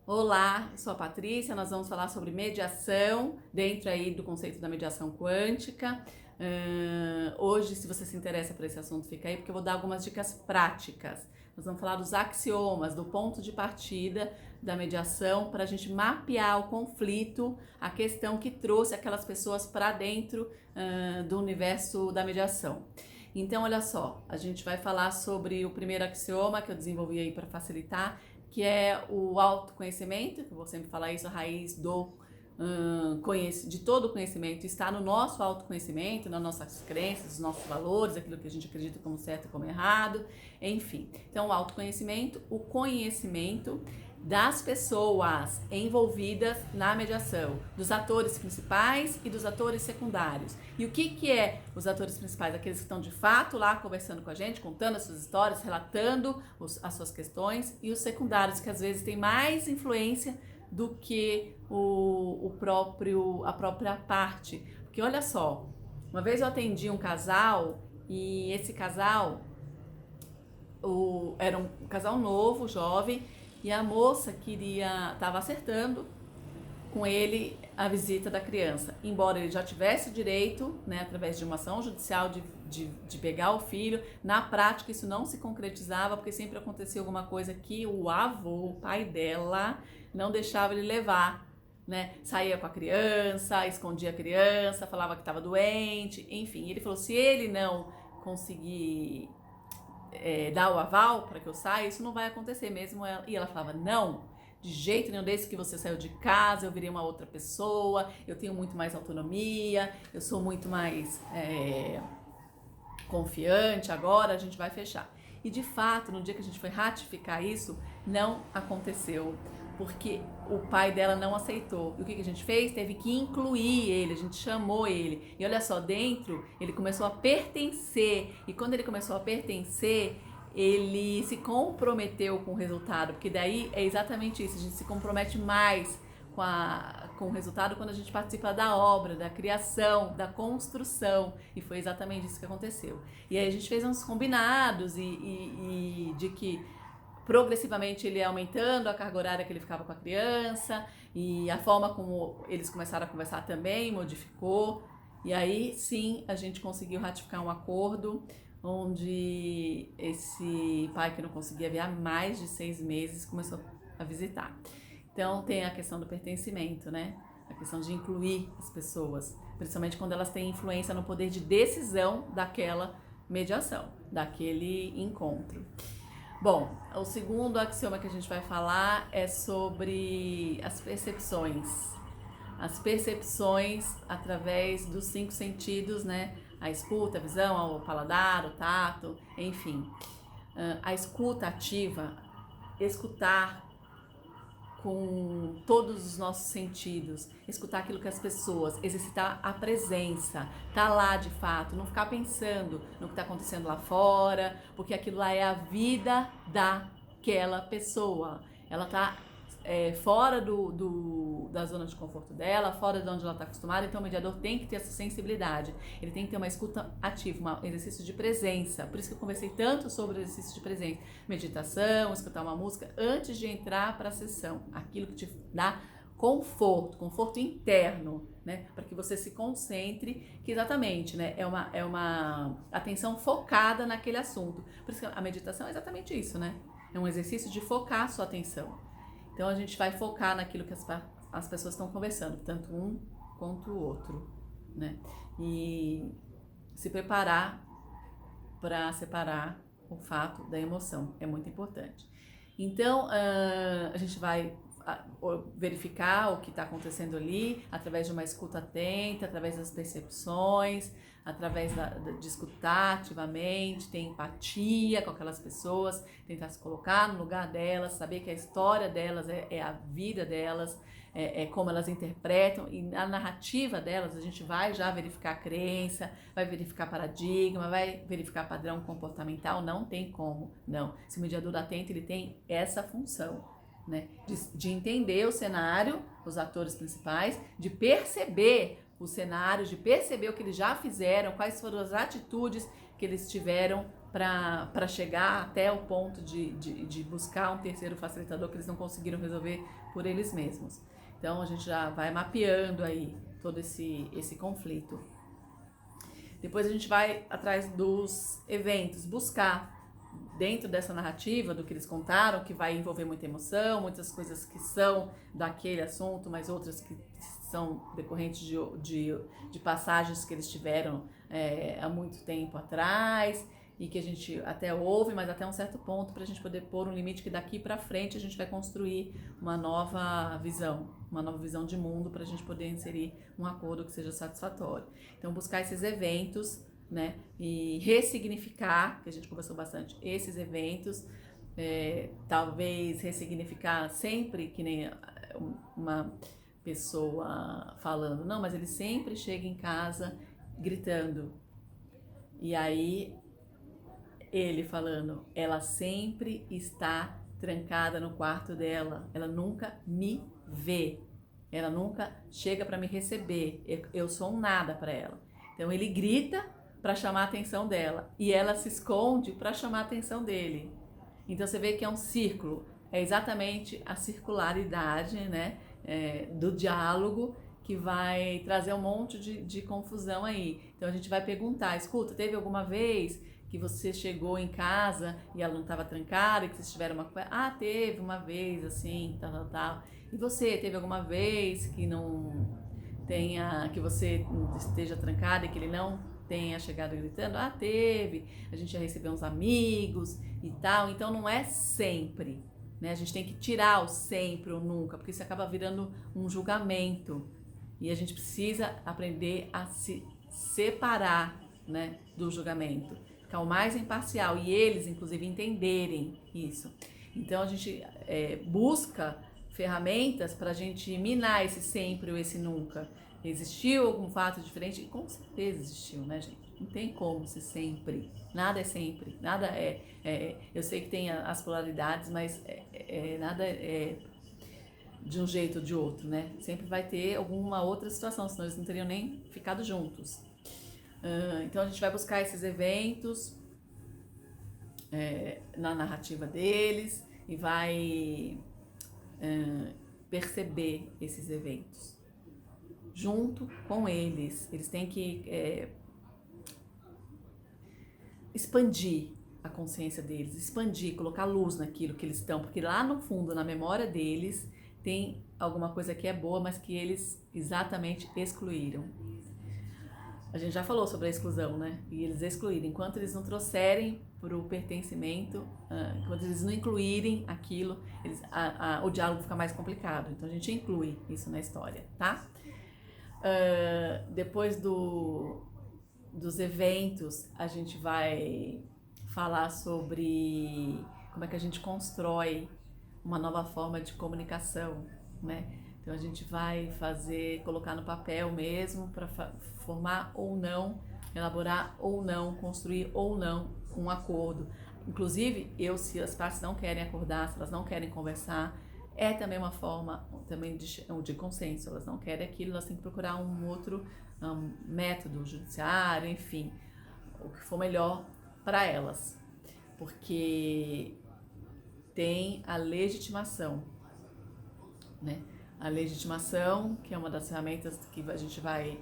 Olá, eu sou a Patrícia, nós vamos falar sobre mediação, dentro aí do conceito da mediação quântica. Hoje, se você se interessa por esse assunto, fica aí, porque eu vou dar algumas dicas práticas. Nós vamos falar dos axiomas, do ponto de partida da mediação, para a gente mapear o conflito, a questão que trouxe aquelas pessoas para dentro do universo da mediação. Então, olha só, a gente vai falar sobre o primeiro axioma que eu desenvolvi aí para facilitar, que é o autoconhecimento, que eu vou sempre falar isso, a raiz de todo o conhecimento está no nosso autoconhecimento, nas nossas crenças, nos nossos valores, aquilo que a gente acredita como certo e como errado, enfim. Então, o autoconhecimento, o conhecimento das pessoas envolvidas na mediação, dos atores principais e dos atores secundários. E o que é os atores principais? Aqueles que estão de fato lá conversando com a gente, contando as suas histórias, relatando as suas questões, e os secundários, que às vezes têm mais influência do que a própria parte. Porque olha só, uma vez eu atendi um casal e esse casal era um casal novo, jovem, e a moça estava acertando com ele a visita da criança, embora ele já tivesse o direito, né, através de uma ação judicial, de pegar o filho. Na prática isso não se concretizava, porque sempre acontecia alguma coisa que o avô, o pai dela, não deixava ele levar, né? Saía com a criança, escondia a criança, falava que estava doente, enfim. Ele falou: se ele não conseguir dar o aval para que eu saia, isso não vai acontecer mesmo. E ela falava: não, de jeito nenhum, desde que você saiu de casa, eu virei uma outra pessoa, eu tenho muito mais autonomia, eu sou muito mais confiante, agora a gente vai fechar. E de fato, no dia que a gente foi ratificar isso, não aconteceu, porque o pai dela não aceitou. E o que a gente fez? Teve que incluir ele, a gente chamou ele. E olha só, dentro ele começou a pertencer. E quando ele começou a pertencer, ele se comprometeu com o resultado, porque daí é exatamente isso, a gente se compromete mais com o resultado quando a gente participa da obra, da criação, da construção, e foi exatamente isso que aconteceu. E aí a gente fez uns combinados e de que progressivamente ele ia aumentando a carga horária que ele ficava com a criança, e a forma como eles começaram a conversar também modificou, e aí sim a gente conseguiu ratificar um acordo onde esse pai que não conseguia vir há mais de 6 meses começou a visitar. Então tem a questão do pertencimento, né? A questão de incluir as pessoas, principalmente quando elas têm influência no poder de decisão daquela mediação, daquele encontro. Bom, o segundo axioma que a gente vai falar é sobre as percepções. As percepções através dos 5 sentidos, né? A escuta, a visão, o paladar, o tato, enfim. A escuta ativa, escutar com todos os nossos sentidos, escutar aquilo que as pessoas, exercitar a presença, tá lá de fato, não ficar pensando no que está acontecendo lá fora, porque aquilo lá é a vida daquela pessoa. Ela tá fora da zona de conforto dela, fora de onde ela está acostumada, então o mediador tem que ter essa sensibilidade, ele tem que ter uma escuta ativa, um exercício de presença. Por isso que eu conversei tanto sobre o exercício de presença, meditação, escutar uma música antes de entrar para a sessão, aquilo que te dá conforto interno, né, para que você se concentre, que exatamente, né, é uma atenção focada naquele assunto. Por isso que a meditação é exatamente isso, né, é um exercício de focar a sua atenção. Então a gente vai focar naquilo que as pessoas estão conversando, tanto um quanto o outro, né? E se preparar para separar o fato da emoção é muito importante. Então a gente vai verificar o que está acontecendo ali através de uma escuta atenta, através das percepções, através de escutar ativamente, ter empatia com aquelas pessoas, tentar se colocar no lugar delas, saber que a história delas é a vida delas, é como elas interpretam, e na narrativa delas a gente vai já verificar a crença, vai verificar paradigma, vai verificar padrão comportamental. Não tem como, não. Se o mediador atento, ele tem essa função, né? De entender o cenário, os atores principais, de perceber o cenário, de perceber o que eles já fizeram, quais foram as atitudes que eles tiveram para chegar até o ponto de buscar um terceiro facilitador que eles não conseguiram resolver por eles mesmos. Então a gente já vai mapeando aí todo esse conflito. Depois a gente vai atrás dos eventos, buscar dentro dessa narrativa do que eles contaram, que vai envolver muita emoção, muitas coisas que são daquele assunto, mas outras que são decorrentes de passagens que eles tiveram há muito tempo atrás e que a gente até ouve, mas até um certo ponto, para a gente poder pôr um limite que daqui para frente a gente vai construir uma nova visão de mundo para a gente poder inserir um acordo que seja satisfatório. Então buscar esses eventos, né, e ressignificar, que a gente conversou bastante, esses eventos, talvez ressignificar sempre que nem uma pessoa falando, não, mas ele sempre chega em casa gritando, e aí ele falando, ela sempre está trancada no quarto dela, ela nunca me vê, ela nunca chega para me receber, eu sou um nada para ela. Então ele grita para chamar a atenção dela e ela se esconde para chamar a atenção dele. Então você vê que é um círculo, é exatamente a circularidade, né, do diálogo que vai trazer um monte de confusão aí. Então a gente vai perguntar, escuta, teve alguma vez que você chegou em casa e ela não estava trancada, que vocês tiveram uma conversa? Ah, teve uma vez, assim, tal. E você, teve alguma vez que não tenha, que você esteja trancada e que ele não tenha chegado gritando? Ah, teve. A gente já recebeu uns amigos e tal. Então não é sempre, né? A gente tem que tirar o sempre ou nunca, porque isso acaba virando um julgamento. E a gente precisa aprender a se separar, né, do julgamento. Ficar o mais imparcial e eles, inclusive, entenderem isso. Então a gente busca ferramentas para a gente minar esse sempre ou esse nunca. Existiu algum fato diferente? Com certeza existiu, né, gente? Não tem como ser sempre. Nada é sempre. Nada eu sei que tem as polaridades, mas nada é de um jeito ou de outro, né? Sempre vai ter alguma outra situação, senão eles não teriam nem ficado juntos. Então a gente vai buscar esses eventos na narrativa deles e vai perceber esses eventos junto com eles. Eles têm que expandir a consciência deles, expandir, colocar luz naquilo que eles estão, porque lá no fundo, na memória deles, tem alguma coisa que é boa, mas que eles exatamente excluíram. A gente já falou sobre a exclusão, né? E eles excluíram. Enquanto eles não trouxerem para o pertencimento, enquanto eles não incluírem aquilo, o diálogo fica mais complicado. Então a gente inclui isso na história, tá? Depois dos eventos, a gente vai falar sobre como é que a gente constrói uma nova forma de comunicação, né? Então a gente vai colocar no papel mesmo para formar ou não, elaborar ou não, construir ou não um acordo. Inclusive, se as partes não querem acordar, se elas não querem conversar, é também uma forma também de consenso. Elas não querem aquilo, elas têm que procurar um outro método judiciário, enfim, o que for melhor para elas, porque tem a legitimação, né? A legitimação, que é uma das ferramentas que a gente vai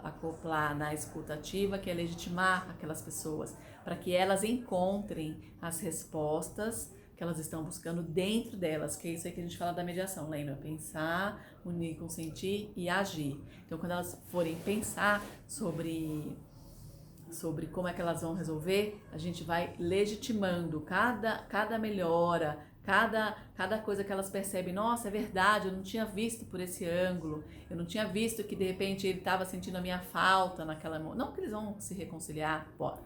acoplar na escuta ativa, que é legitimar aquelas pessoas, para que elas encontrem as respostas que elas estão buscando dentro delas, que é isso aí que a gente fala da mediação, lembra? Pensar, unir, consentir e agir. Então, quando elas forem pensar sobre como é que elas vão resolver, a gente vai legitimando cada melhora, cada coisa que elas percebem. Nossa, é verdade, eu não tinha visto por esse ângulo, eu não tinha visto que de repente ele estava sentindo a minha falta naquela... Não que eles vão se reconciliar, pode,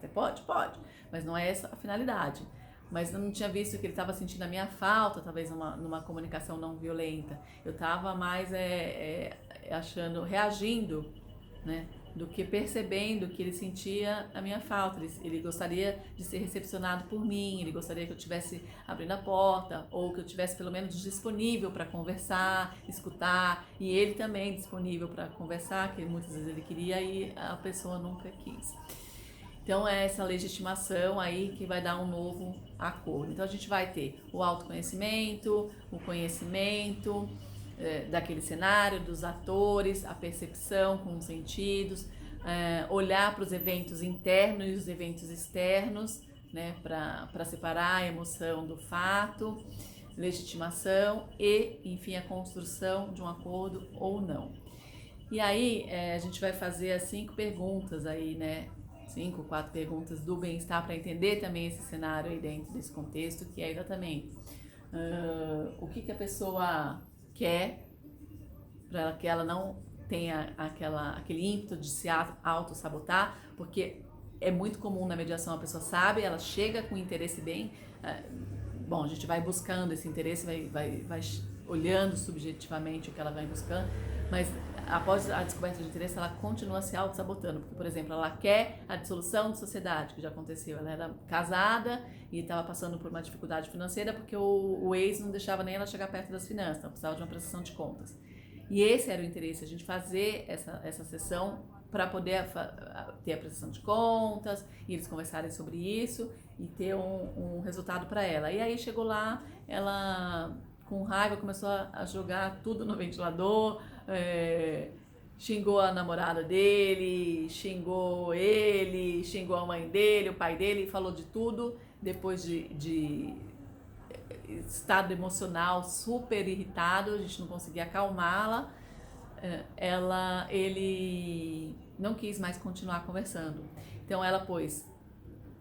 mas não é essa a finalidade. Mas eu não tinha visto que ele estava sentindo a minha falta, talvez numa comunicação não violenta. Eu estava mais reagindo, né, do que percebendo que ele sentia a minha falta. Ele gostaria de ser recepcionado por mim, ele gostaria que eu estivesse abrindo a porta, ou que eu estivesse pelo menos disponível para conversar, escutar, e ele também disponível para conversar, que muitas vezes ele queria e a pessoa nunca quis. Então é essa legitimação aí que vai dar um novo acordo. Então a gente vai ter o autoconhecimento, o conhecimento daquele cenário, dos atores, a percepção com os sentidos, olhar para os eventos internos e os eventos externos, né, para separar a emoção do fato, legitimação e, enfim, a construção de um acordo ou não. E aí a gente vai fazer as 5 perguntas aí, né? 5, 4 perguntas do bem-estar para entender também esse cenário aí dentro desse contexto, que é exatamente o que a pessoa quer, para que ela não tenha aquele ímpeto de se auto-sabotar, porque é muito comum na mediação, a pessoa sabe, ela chega com interesse bem, bom, a gente vai buscando esse interesse, vai olhando subjetivamente o que ela vai buscando, mas após a descoberta de interesse, ela continua se auto-sabotando, porque, por exemplo, ela quer a dissolução de sociedade, que já aconteceu, ela era casada e estava passando por uma dificuldade financeira porque o ex não deixava nem ela chegar perto das finanças, então precisava de uma prestação de contas. E esse era o interesse, a gente fazer essa sessão para poder ter a prestação de contas, e eles conversarem sobre isso e ter um resultado para ela. E aí chegou lá, ela com raiva começou a jogar tudo no ventilador, xingou a namorada dele, xingou ele, xingou a mãe dele, o pai dele, falou de tudo, depois de estado emocional super irritado, a gente não conseguia acalmá-la, ele não quis mais continuar conversando. Então ela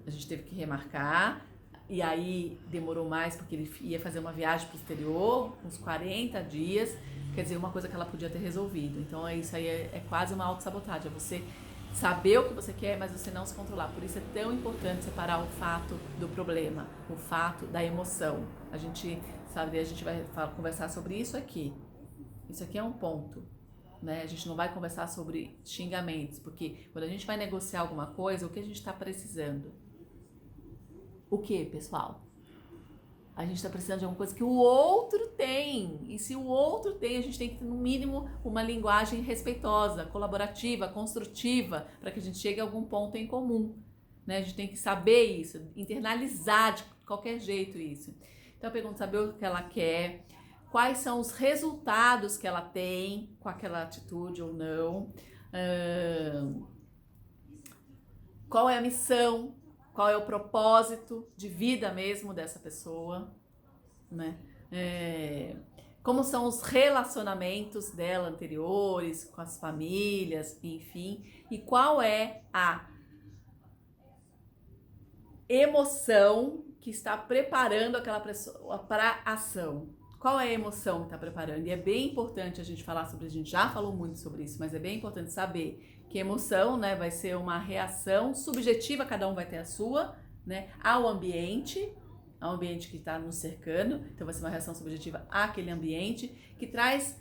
a gente teve que remarcar, e aí demorou mais porque ele ia fazer uma viagem para o exterior, uns 40 dias, quer dizer, uma coisa que ela podia ter resolvido. Então isso aí é quase uma autossabotagem, é você saber o que você quer, mas você não se controlar. Por isso é tão importante separar o fato do problema, o fato da emoção. A gente vai conversar sobre isso aqui. Isso aqui é um ponto, né? A gente não vai conversar sobre xingamentos, porque quando a gente vai negociar alguma coisa, o que a gente está precisando? O que, pessoal? A gente está precisando de alguma coisa que o outro tem. E se o outro tem, a gente tem que ter, no mínimo, uma linguagem respeitosa, colaborativa, construtiva, para que a gente chegue a algum ponto em comum, né? A gente tem que saber isso, internalizar de qualquer jeito isso. Então, eu pergunto, saber o que ela quer, quais são os resultados que ela tem com aquela atitude ou não, qual é a missão, qual é o propósito de vida mesmo dessa pessoa, né? Como são os relacionamentos dela anteriores, com as famílias, enfim, e qual é a emoção que está preparando aquela pessoa para a ação. Qual é a emoção que está preparando? E é bem importante a gente falar sobre isso, a gente já falou muito sobre isso, mas é bem importante saber que emoção, né, vai ser uma reação subjetiva, cada um vai ter a sua, né, ao ambiente que está nos cercando, então vai ser uma reação subjetiva àquele ambiente, que traz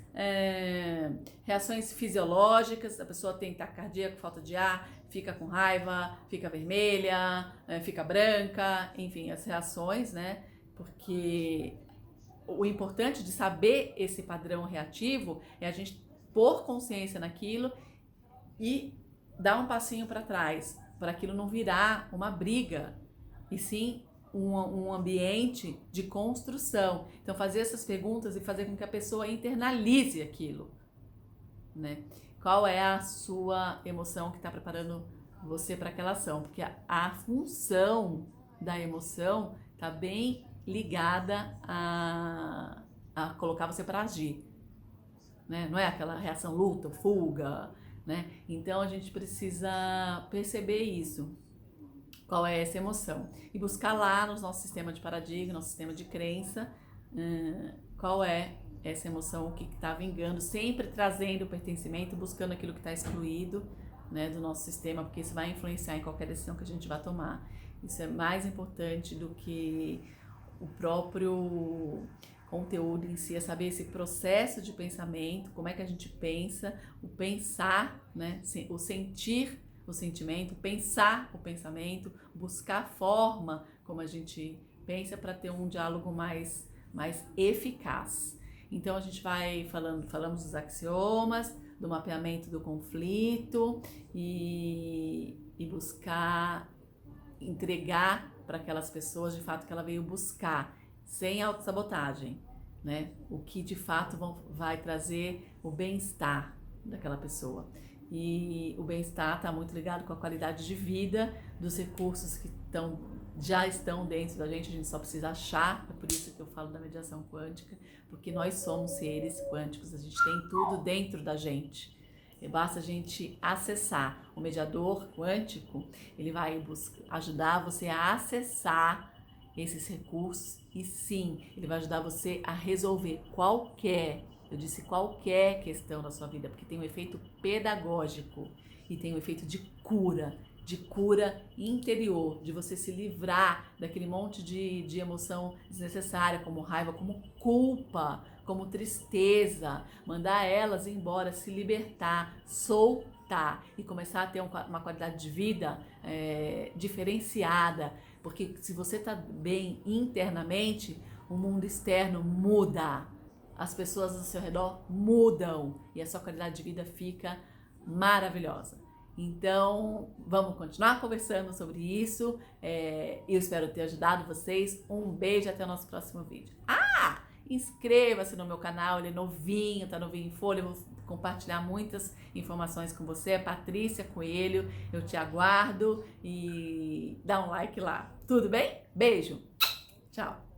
reações fisiológicas, a pessoa tem taquicardia, falta de ar, fica com raiva, fica vermelha, fica branca, enfim, as reações, né, porque o importante de saber esse padrão reativo é a gente pôr consciência naquilo e dar um passinho para trás, para aquilo não virar uma briga, e sim um ambiente de construção. Então, fazer essas perguntas e fazer com que a pessoa internalize aquilo, né? Qual é a sua emoção que está preparando você para aquela ação? Porque a função da emoção está bem ligada a colocar você para agir, né? Não é aquela reação luta, fuga, né? Então a gente precisa perceber isso, qual é essa emoção, e buscar lá no nosso sistema de paradigma, nosso sistema de crença, qual é essa emoção, o que está vingando, sempre trazendo o pertencimento, buscando aquilo que está excluído, né, do nosso sistema, porque isso vai influenciar em qualquer decisão que a gente vai tomar. Isso é mais importante do que o próprio conteúdo em si, é saber esse processo de pensamento, como é que a gente pensa, o pensar, né, o sentir o sentimento, pensar o pensamento, buscar a forma como a gente pensa para ter um diálogo mais eficaz. Então a gente vai falamos dos axiomas, do mapeamento do conflito e buscar entregar para aquelas pessoas de fato que ela veio buscar, sem autossabotagem, né? O que de fato vai trazer o bem-estar daquela pessoa. E o bem-estar está muito ligado com a qualidade de vida, dos recursos que já estão dentro da gente, a gente só precisa achar. É por isso que eu falo da mediação quântica, porque nós somos seres quânticos, a gente tem tudo dentro da gente. E basta a gente acessar. O mediador quântico, ele vai ajudar você a acessar esses recursos e sim, ele vai ajudar você a resolver eu disse qualquer questão da sua vida, porque tem um efeito pedagógico e tem um efeito de cura interior, de você se livrar daquele monte de emoção desnecessária, como raiva, como culpa, como tristeza, mandar elas embora, se libertar, soltar e começar a ter uma qualidade de vida diferenciada, porque se você está bem internamente, o mundo externo muda, as pessoas ao seu redor mudam e a sua qualidade de vida fica maravilhosa. Então, vamos continuar conversando sobre isso. Eu espero ter ajudado vocês. Um beijo e até o nosso próximo vídeo. Inscreva-se no meu canal, ele é novinho, tá novinho em folha. Eu vou compartilhar muitas informações com você. É Patrícia Coelho, eu te aguardo e dá um like lá. Tudo bem? Beijo! Tchau!